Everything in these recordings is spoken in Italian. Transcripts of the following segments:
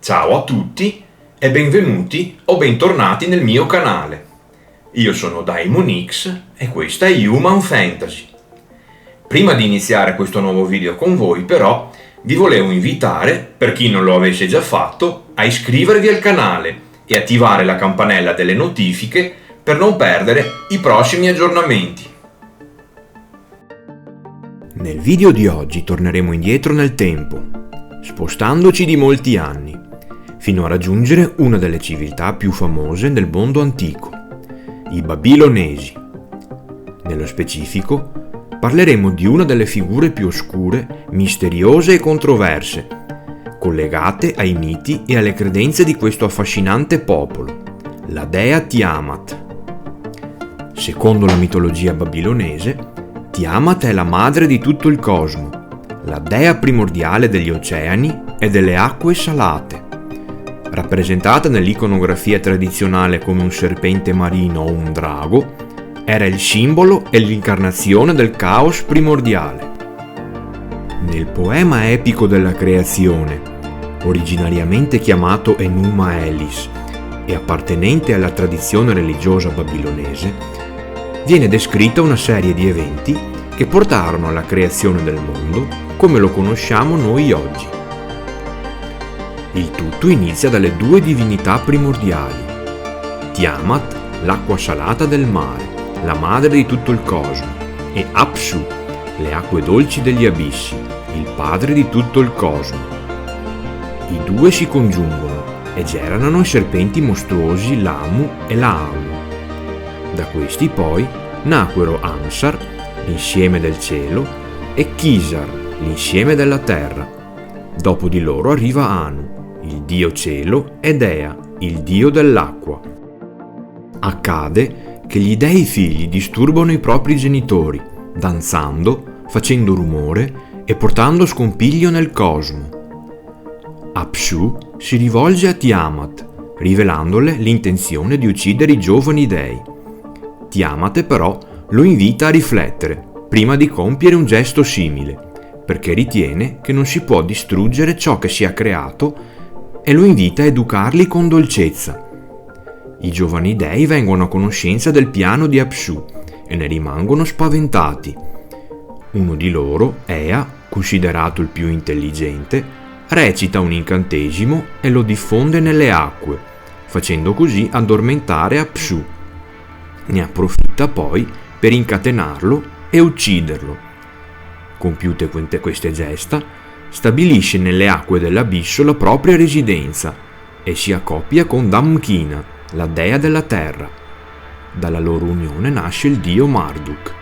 Ciao a tutti e benvenuti o bentornati nel mio canale. Io sono Daimon X e questa è Human Fantasy. Prima di iniziare questo nuovo video con voi, però, vi volevo invitare, per chi non lo avesse già fatto, a iscrivervi al canale e attivare la campanella delle notifiche per non perdere i prossimi aggiornamenti. Nel video di oggi torneremo indietro nel tempo, spostandoci di molti anni, fino a raggiungere una delle civiltà più famose nel mondo antico, i Babilonesi. Nello specifico, parleremo di una delle figure più oscure, misteriose e controverse, collegate ai miti e alle credenze di questo affascinante popolo, la dea Tiamat. Secondo la mitologia babilonese, Tiamat è la madre di tutto il cosmo, la dea primordiale degli oceani e delle acque salate. Rappresentata nell'iconografia tradizionale come un serpente marino o un drago, era il simbolo e l'incarnazione del caos primordiale. Nel poema epico della creazione, originariamente chiamato Enuma Elis e appartenente alla tradizione religiosa babilonese, viene descritta una serie di eventi che portarono alla creazione del mondo come lo conosciamo noi oggi. Il tutto inizia dalle due divinità primordiali: Tiamat, l'acqua salata del mare, la madre di tutto il cosmo, e Apsu, le acque dolci degli abissi, il padre di tutto il cosmo. I due si congiungono e generano i serpenti mostruosi Lamu e Laamu. Da questi poi nacquero Ansar, l'insieme del cielo, e Kisar, l'insieme della terra. Dopo di loro arriva Anu, il dio cielo, ed Ea, il dio dell'acqua. Accade che gli dei figli disturbano i propri genitori, danzando, facendo rumore e portando scompiglio nel cosmo. Apsu si rivolge a Tiamat, rivelandole l'intenzione di uccidere i giovani dei. Tiamat però lo invita a riflettere prima di compiere un gesto simile, perché ritiene che non si può distruggere ciò che si è creato, e lo invita a educarli con dolcezza. I giovani dei vengono a conoscenza del piano di Apsu e ne rimangono spaventati. Uno di loro, Ea, considerato il più intelligente, recita un incantesimo e lo diffonde nelle acque, facendo così addormentare Apsu. Ne approfitta poi per incatenarlo e ucciderlo. Compiute queste gesta, stabilisce nelle acque dell'abisso la propria residenza e si accoppia con Damkina, la dea della terra. Dalla loro unione nasce il dio Marduk.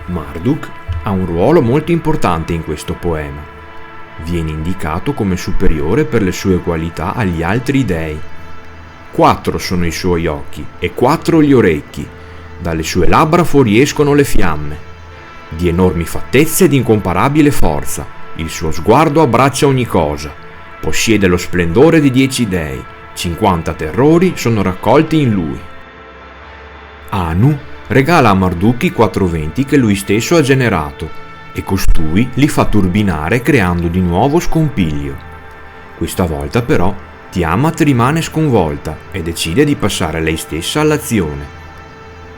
Marduk ha un ruolo molto importante in questo poema. Viene indicato come superiore per le sue qualità agli altri dei. 4 sono i suoi occhi e 4 gli orecchi. Dalle sue labbra fuoriescono le fiamme. Di enormi fattezze ed incomparabile forza, il suo sguardo abbraccia ogni cosa. Possiede lo splendore di 10 dei. 50 terrori sono raccolti in lui. Anu regala a Marduk i 4 venti che lui stesso ha generato e costui li fa turbinare creando di nuovo scompiglio. Questa volta però Tiamat rimane sconvolta e decide di passare lei stessa all'azione.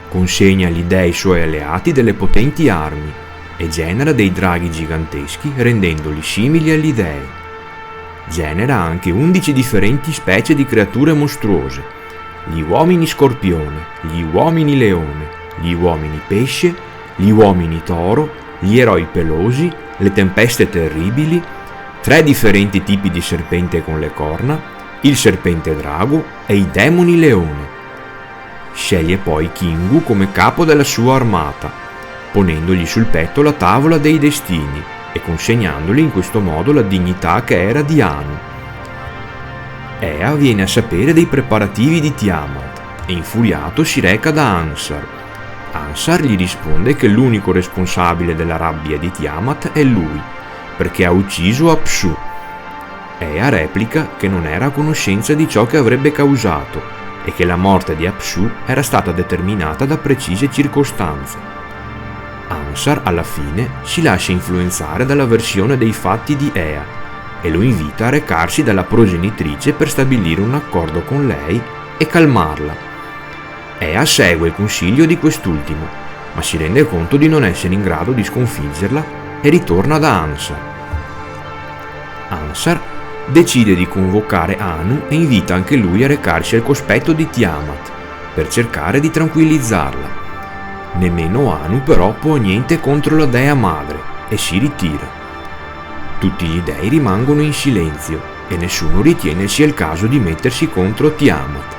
Consegna agli dei suoi alleati delle potenti armi e genera dei draghi giganteschi rendendoli simili agli dei. Genera anche 11 differenti specie di creature mostruose: gli uomini scorpione, gli uomini leone, gli uomini pesce, gli uomini toro, gli eroi pelosi, le tempeste terribili, 3 differenti tipi di serpente con le corna, il serpente drago e i demoni leone. Sceglie poi Kingu come capo della sua armata, ponendogli sul petto la tavola dei destini e consegnandogli in questo modo la dignità che era di Anu. Ea viene a sapere dei preparativi di Tiamat e infuriato si reca da Ansar. Ansar gli risponde che l'unico responsabile della rabbia di Tiamat è lui, perché ha ucciso Apsu. Ea replica che non era a conoscenza di ciò che avrebbe causato e che la morte di Apsu era stata determinata da precise circostanze. Ansar alla fine si lascia influenzare dalla versione dei fatti di Ea e lo invita a recarsi dalla progenitrice per stabilire un accordo con lei e calmarla. Ea segue il consiglio di quest'ultimo, ma si rende conto di non essere in grado di sconfiggerla e ritorna da Ansar. Ansar decide di convocare Anu e invita anche lui a recarsi al cospetto di Tiamat per cercare di tranquillizzarla. Nemmeno Anu però può niente contro la dea madre e si ritira. Tutti gli dei rimangono in silenzio e nessuno ritiene sia il caso di mettersi contro Tiamat.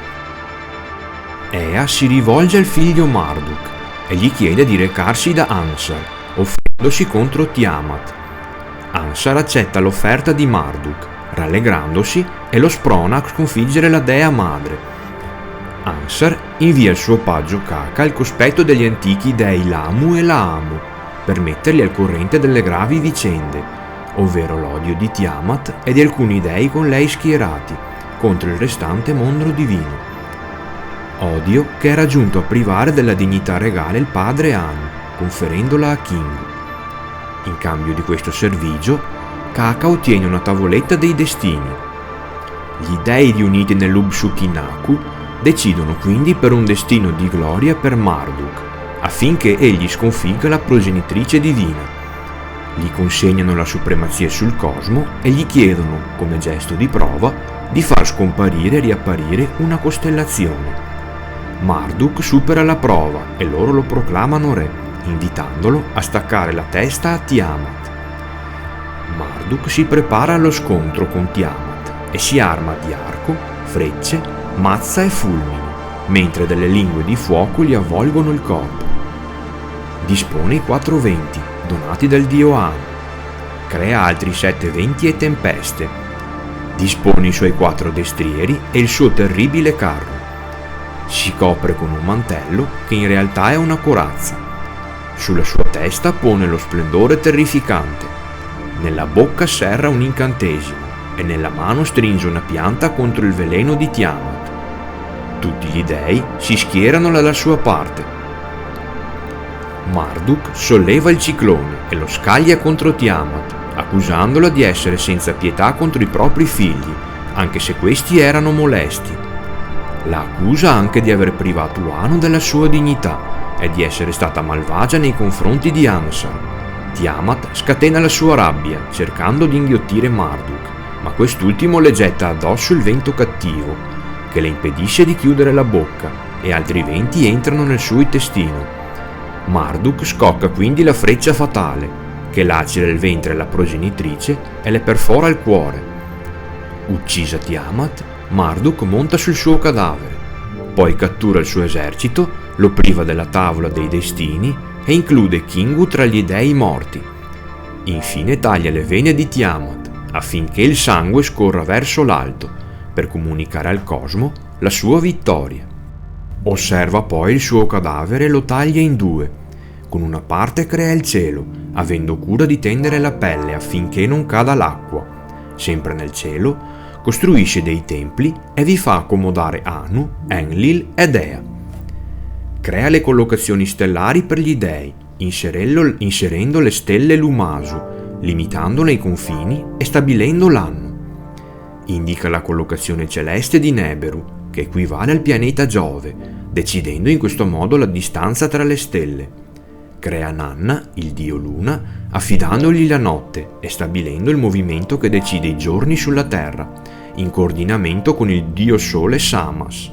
Ea si rivolge al figlio Marduk e gli chiede di recarsi da Ansar, offrendosi contro Tiamat. Ansar accetta l'offerta di Marduk, rallegrandosi, e lo sprona a sconfiggere la dea madre. Ansar invia il suo paggio Kaka al cospetto degli antichi dei Lamu e Laamu per metterli al corrente delle gravi vicende, ovvero l'odio di Tiamat e di alcuni dei con lei schierati contro il restante mondo divino. Odio che era giunto a privare della dignità regale il padre Anu, conferendola a Kingu. In cambio di questo servigio, Kaka ottiene una tavoletta dei destini. Gli dei riuniti nell'Ubsukinaku decidono quindi per un destino di gloria per Marduk, affinché egli sconfigga la progenitrice divina. Gli consegnano la supremazia sul cosmo e gli chiedono, come gesto di prova, di far scomparire e riapparire una costellazione. Marduk supera la prova e loro lo proclamano re, invitandolo a staccare la testa a Tiamat. Marduk si prepara allo scontro con Tiamat e si arma di arco, frecce, mazza e fulmini, mentre delle lingue di fuoco gli avvolgono il corpo. Dispone i 4 venti, donati dal dio Anu. Crea altri 7 venti e tempeste. Dispone i suoi 4 destrieri e il suo terribile carro. Si copre con un mantello che in realtà è una corazza. Sulla sua testa pone lo splendore terrificante. Nella bocca serra un incantesimo e nella mano stringe una pianta contro il veleno di Tiamat. Tutti gli dei si schierano dalla sua parte. Marduk solleva il ciclone e lo scaglia contro Tiamat, accusandola di essere senza pietà contro i propri figli, anche se questi erano molesti. La accusa anche di aver privato Anu della sua dignità e di essere stata malvagia nei confronti di Ansar. Tiamat scatena la sua rabbia, cercando di inghiottire Marduk, ma quest'ultimo le getta addosso il vento cattivo, che le impedisce di chiudere la bocca, e altri venti entrano nel suo intestino. Marduk scocca quindi la freccia fatale, che lacera il ventre alla progenitrice e le perfora il cuore. Uccisa Tiamat, Marduk monta sul suo cadavere, poi cattura il suo esercito, lo priva della tavola dei destini e include Kingu tra gli dei morti. Infine taglia le vene di Tiamat, affinché il sangue scorra verso l'alto, per comunicare al cosmo la sua vittoria. Osserva poi il suo cadavere e lo taglia in 2. Con una parte crea il cielo, avendo cura di tendere la pelle affinché non cada l'acqua. Sempre nel cielo, costruisce dei templi e vi fa accomodare Anu, Enlil ed Ea. Crea le collocazioni stellari per gli dei, inserendo le stelle Lumasu, limitandone i confini e stabilendo l'anno. Indica la collocazione celeste di Neberu, che equivale al pianeta Giove, decidendo in questo modo la distanza tra le stelle. Crea Nanna, il dio Luna, affidandogli la notte e stabilendo il movimento che decide i giorni sulla Terra, in coordinamento con il dio Sole Samas.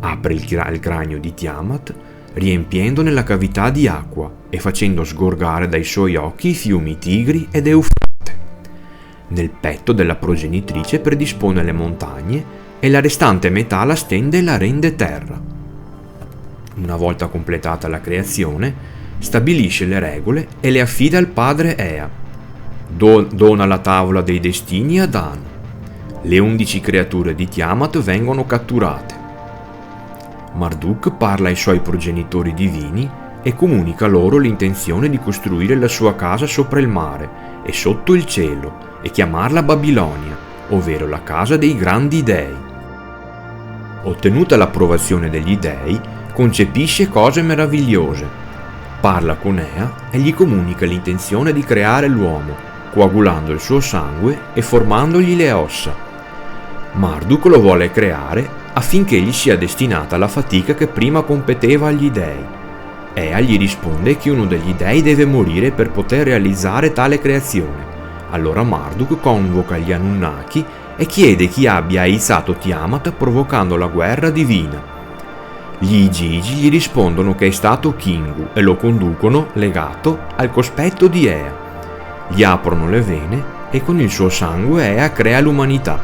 Apre il cranio di Tiamat, riempiendone la cavità di acqua e facendo sgorgare dai suoi occhi i fiumi Tigri ed Eufrate. Nel petto della progenitrice predispone le montagne e la restante metà la stende e la rende terra. Una volta completata la creazione, stabilisce le regole e le affida al padre Ea. Dona la tavola dei destini ad Anu. Le 11 creature di Tiamat vengono catturate. Marduk parla ai suoi progenitori divini e comunica loro l'intenzione di costruire la sua casa sopra il mare e sotto il cielo e chiamarla Babilonia, ovvero la casa dei grandi dei. Ottenuta l'approvazione degli dei, concepisce cose meravigliose. Parla con Ea e gli comunica l'intenzione di creare l'uomo, coagulando il suo sangue e formandogli le ossa. Marduk lo vuole creare affinché gli sia destinata la fatica che prima competeva agli dei. Ea gli risponde che uno degli dei deve morire per poter realizzare tale creazione. Allora Marduk convoca gli Anunnaki e chiede chi abbia aizzato Tiamat provocando la guerra divina. Gli Igigi gli rispondono che è stato Kingu e lo conducono legato al cospetto di Ea. Gli aprono le vene e con il suo sangue Ea crea l'umanità,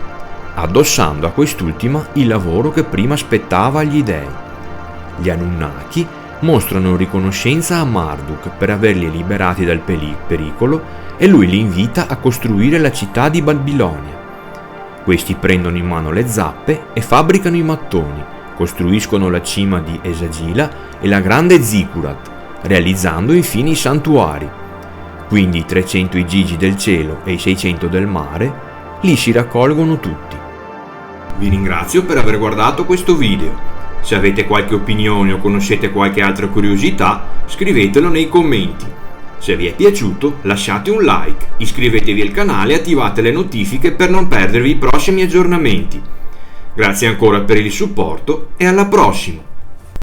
addossando a quest'ultima il lavoro che prima spettava agli dei. Gli Anunnaki mostrano riconoscenza a Marduk per averli liberati dal pericolo e lui li invita a costruire la città di Babilonia. Questi prendono in mano le zappe e fabbricano i mattoni, costruiscono la cima di Esagila e la grande Zikurat, realizzando infine i santuari. Quindi i 300 Igigi del cielo e i 600 del mare li si raccolgono tutti. Vi ringrazio per aver guardato questo video. Se avete qualche opinione o conoscete qualche altra curiosità, scrivetelo nei commenti. Se vi è piaciuto, lasciate un like, iscrivetevi al canale e attivate le notifiche per non perdervi i prossimi aggiornamenti. Grazie ancora per il supporto e alla prossima!